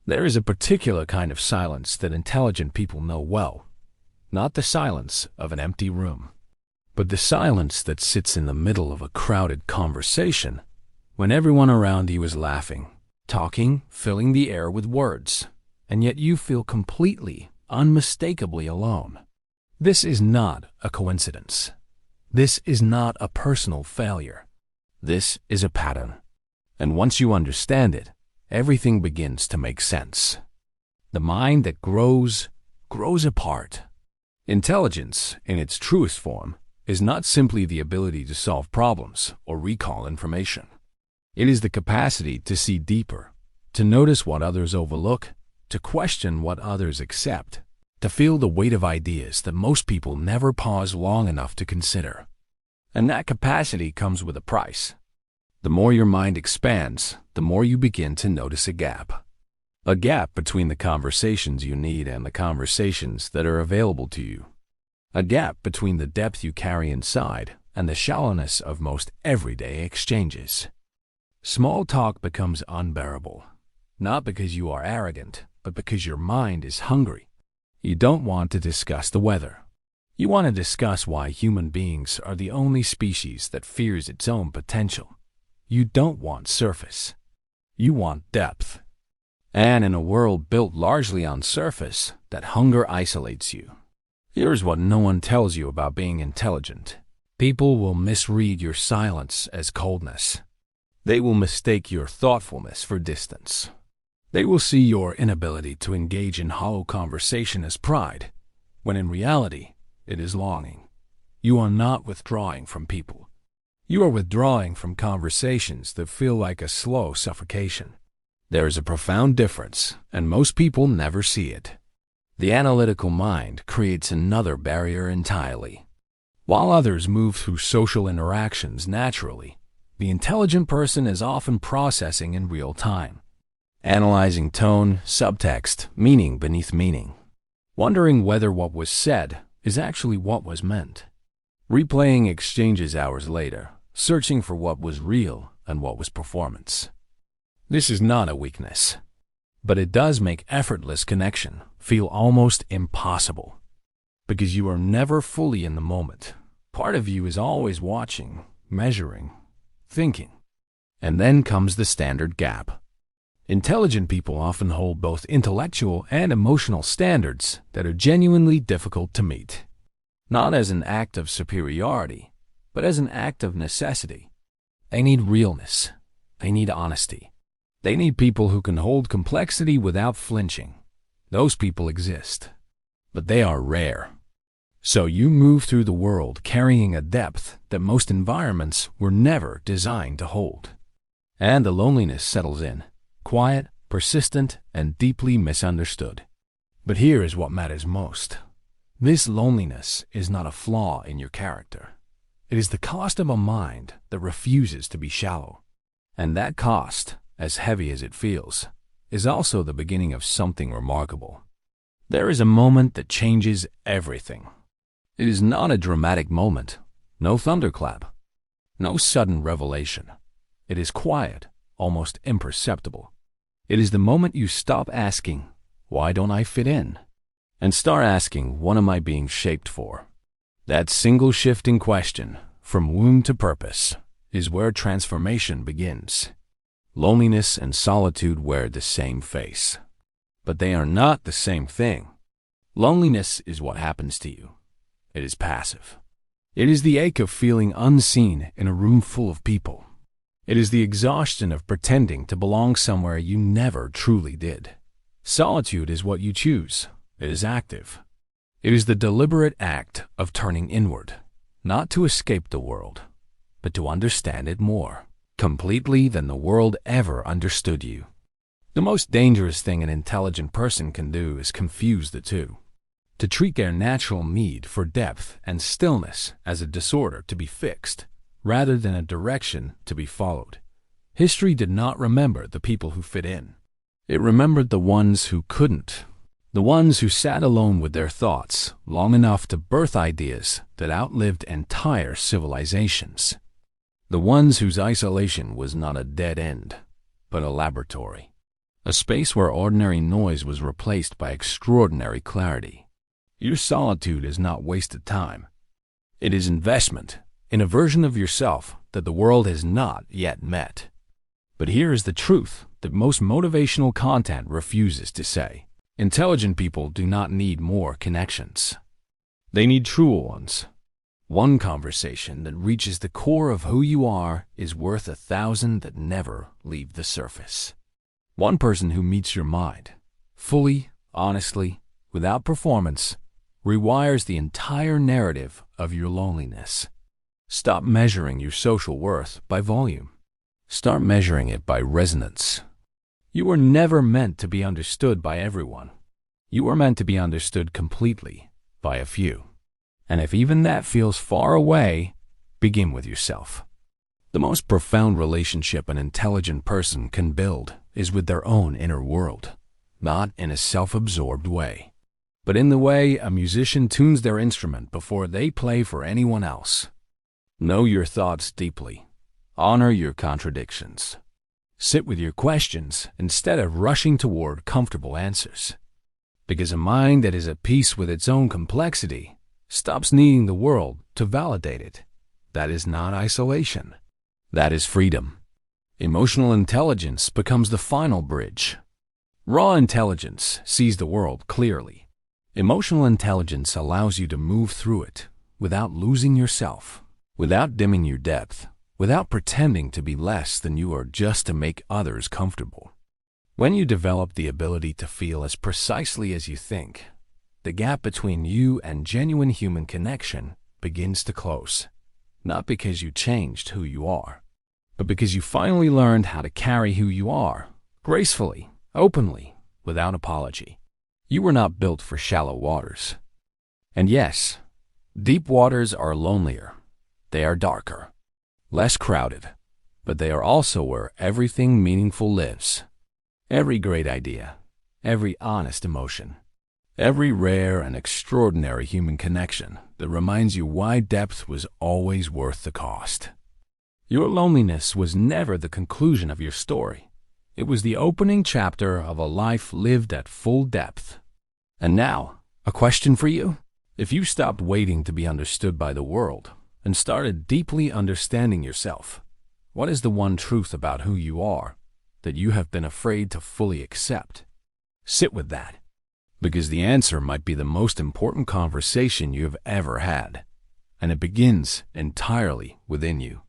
There is a particular kind of silence that intelligent people know well, not the silence of an empty room, but the silence that sits in the middle of a crowded conversation when everyone around you is laughing, talking, filling the air with words, and yet you feel completely, unmistakably alone. This is not a coincidence. This is not a personal failure. This is a pattern. And once you understand it, everything begins to make sense. The mind that grows apart. Intelligence, in its truest form, is not simply the ability to solve problems or recall information. It is the capacity to see deeper, to notice what others overlook, to question what others accept, to feel the weight of ideas that most people never pause long enough to consider. And that capacity comes with a price. The more your mind expands, the more you begin to notice a gap. A gap between the conversations you need and the conversations that are available to you. A gap between the depth you carry inside and the shallowness of most everyday exchanges. Small talk becomes unbearable, not because you are arrogant, but because your mind is hungry. You don't want to discuss the weather. You want to discuss why human beings are the only species that fears its own potential. You don't want surface. You want depth. And in a world built largely on surface, that hunger isolates you. Here's what no one tells you about being intelligent. People will misread your silence as coldness. They will mistake your thoughtfulness for distance. They will see your inability to engage in hollow conversation as pride, when in reality, it is longing. You are not withdrawing from people. You are withdrawing from conversations that feel like a slow suffocation. There is a profound difference, and most people never see it. The analytical mind creates another barrier entirely. While others move through social interactions naturally, the intelligent person is often processing in real time, analyzing tone, subtext, meaning beneath meaning, wondering whether what was said is actually what was meant, replaying exchanges hours later, searching for what was real and what was performance. This is not a weakness, but it does make effortless connection feel almost impossible, because you are never fully in the moment. Part of you is always watching, measuring, thinking. And then comes the standard gap. Intelligent people often hold both intellectual and emotional standards that are genuinely difficult to meet, not as an act of superiority, but as an act of necessity. They need realness. They need honesty. They need people who can hold complexity without flinching. Those people exist, but they are rare. So you move through the world carrying a depth that most environments were never designed to hold. And the loneliness settles in, quiet, persistent, and deeply misunderstood. But here is what matters most. This loneliness is not a flaw in your character. It is the cost of a mind that refuses to be shallow. And that cost, as heavy as it feels, is also the beginning of something remarkable. There is a moment that changes everything. It is not a dramatic moment, no thunderclap, no sudden revelation. It is quiet, almost imperceptible. It is the moment you stop asking, "Why don't I fit in?" and start asking, "What am I being shaped for?" That single shifting question, from womb to purpose, is where transformation begins. Loneliness and solitude wear the same face, but they are not the same thing. Loneliness is what happens to you. It is passive. It is the ache of feeling unseen in a room full of people. It is the exhaustion of pretending to belong somewhere you never truly did. Solitude is what you choose. It is active. It is the deliberate act of turning inward, not to escape the world, but to understand it more completely than the world ever understood you. The most dangerous thing an intelligent person can do is confuse the two, to treat their natural need for depth and stillness as a disorder to be fixed, rather than a direction to be followed. History did not remember the people who fit in. It remembered the ones who couldn't, the ones who sat alone with their thoughts long enough to birth ideas that outlived entire civilizations. The ones whose isolation was not a dead end, but a laboratory. a space where ordinary noise was replaced by extraordinary clarity. Your solitude is not wasted time. It is investment in a version of yourself that the world has not yet met. But here is the truth that most motivational content refuses to say. Intelligent people do not need more connections. They need true ones. One conversation that reaches the core of who you are is worth 1,000 that never leave the surface. One person who meets your mind, fully, honestly, without performance, rewires the entire narrative of your loneliness. Stop measuring your social worth by volume. Start measuring it by resonance. You were never meant to be understood by everyone. You were meant to be understood completely by a few. And if even that feels far away, begin with yourself. The most profound relationship an intelligent person can build is with their own inner world, not in a self-absorbed way, but in the way a musician tunes their instrument before they play for anyone else. Know your thoughts deeply. Honor your contradictions. Sit with your questions instead of rushing toward comfortable answers. Because a mind that is at peace with its own complexity stops needing the world to validate it. That is not isolation. That is freedom. Emotional intelligence becomes the final bridge. Raw intelligence sees the world clearly. Emotional intelligence allows you to move through it without losing yourself, without dimming your depth, without pretending to be less than you are just to make others comfortable. When you develop the ability to feel as precisely as you think, the gap between you and genuine human connection begins to close. Not because you changed who you are, but because you finally learned how to carry who you are, gracefully, openly, without apology. You were not built for shallow waters. And yes, deep waters are lonelier. They are darker, less crowded, but they are also where everything meaningful lives. Every great idea, every honest emotion, every rare and extraordinary human connection that reminds you why depth was always worth the cost. Your loneliness was never the conclusion of your story. It was the opening chapter of a life lived at full depth. And now, a question for you. If you stopped waiting to be understood by the world and started deeply understanding yourself, what is the one truth about who you are that you have been afraid to fully accept? Sit with that, because the answer might be the most important conversation you have ever had, and it begins entirely within you.